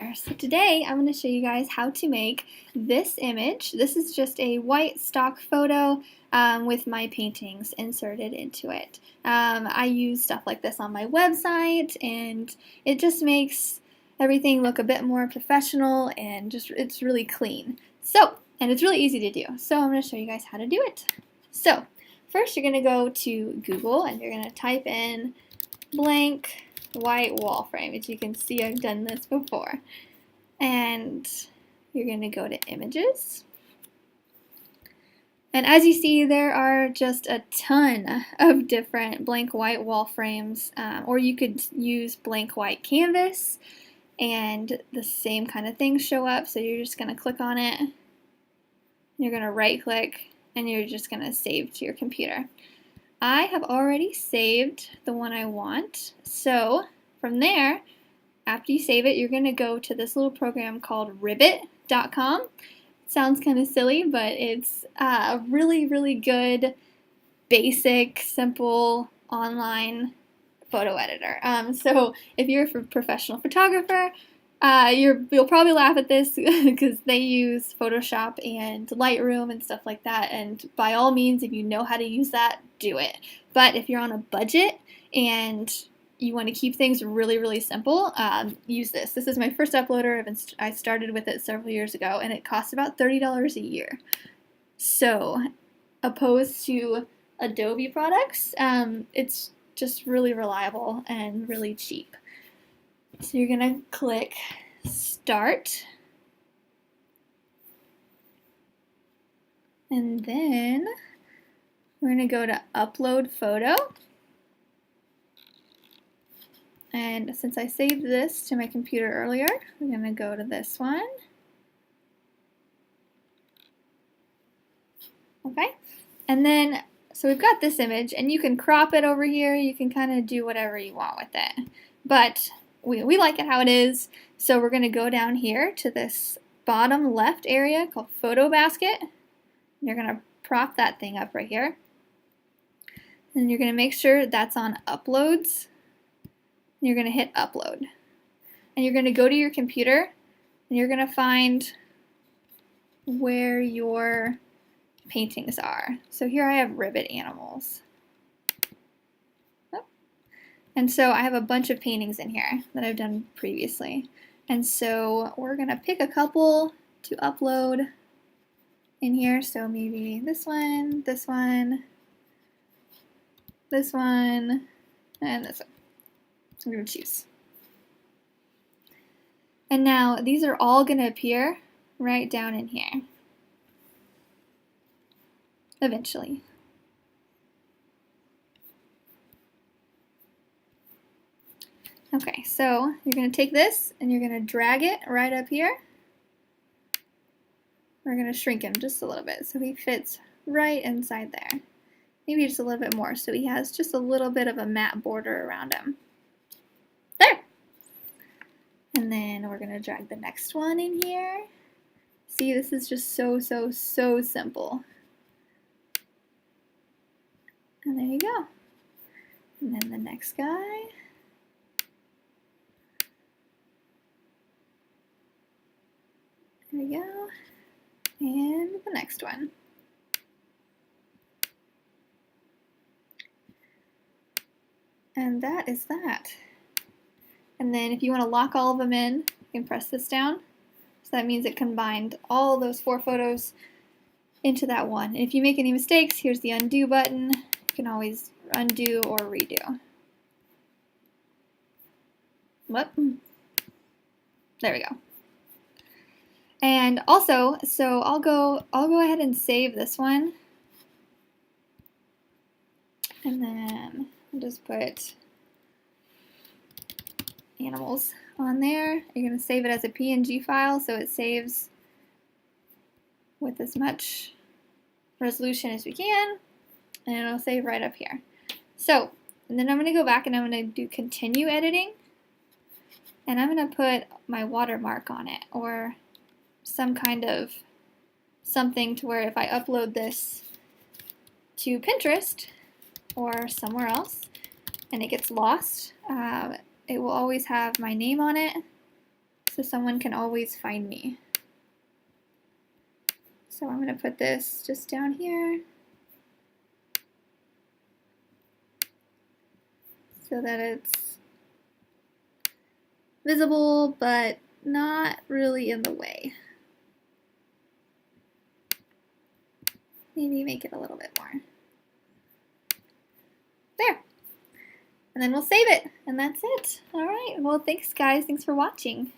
there. So today I'm going to show you guys how to make this image. This is just a white stock photo with my paintings inserted into it. I use stuff like this on my website, and it just makes everything look a bit more professional, and it's really clean. And it's really easy to do. So I'm going to show you guys how to do it. So first you're going to go to Google and you're going to type in blank white wall frame. As you can see, I've done this before. And you're going to go to images. And as you see, there are just a ton of different blank white wall frames, or you could use blank white canvas and the same kind of things show up. So you're just going to click on it, you're going to right click, and you're just going to save to your computer. I have already saved the one I want, so from there, after you save it, you're going to go to this little program called Ribbet.com. Sounds kind of silly, but it's a really good, basic, simple online photo editor. So if you're a professional photographer, you'll probably laugh at this because they use Photoshop and Lightroom and stuff like that, and by all means, if you know how to use that, do it. But if you're on a budget and you want to keep things really simple, use this. This is my first uploader. I started with it several years ago, and it costs about $30 a year. So opposed to Adobe products, it's just really reliable and really cheap. So you're going to click Start, and then we're going to go to Upload Photo. And since I saved this to my computer earlier, I'm going to go to this one. Okay, and then so we've got this image, and you can crop it over here. You can kind of do whatever you want with it, but we like it how it is. So we're going to go down here to this bottom left area called Photo Basket. You're going to prop that thing up right here, and you're going to make sure that's on Uploads. You're going to hit Upload, and you're going to go to your computer, and you're going to find where your paintings are. So here I have Ribbet animals. Oh. And so I have a bunch of paintings in here that I've done previously. And so we're going to pick a couple to upload in here. So maybe this one, this one, this one, and this one. I'm going to choose. And now these are all going to appear right down in here eventually. Okay, so you're going to take this and you're going to drag it right up here. We're going to shrink him just a little bit so he fits right inside there. Maybe just a little bit more so he has just a little bit of a matte border around him. There! And then we're going to drag the next one in here. See, this is just so simple. And there you go. And then the next guy. There we go. And the next one. And that is that. And then if you want to lock all of them in, you can press this down. So that means it combined all those 4 photos into that one. And if you make any mistakes, here's the undo button. You can always undo or redo. What? There we go. And also, so I'll go ahead and save this one. And then I'll just put animals on there. You're going to save it as a PNG file so it saves with as much resolution as we can, and it'll save right up here. So, and then I'm going to go back and I'm going to do continue editing, and I'm going to put my watermark on it, or some kind of something to where if I upload this to Pinterest or somewhere else and it gets lost, it will always have my name on it. so someone can always find me. So I'm going to put this just down here so that it's visible but not really in the way. Maybe make it a little bit more. There. And then we'll save it, and that's it. All right, well, thanks guys, thanks for watching.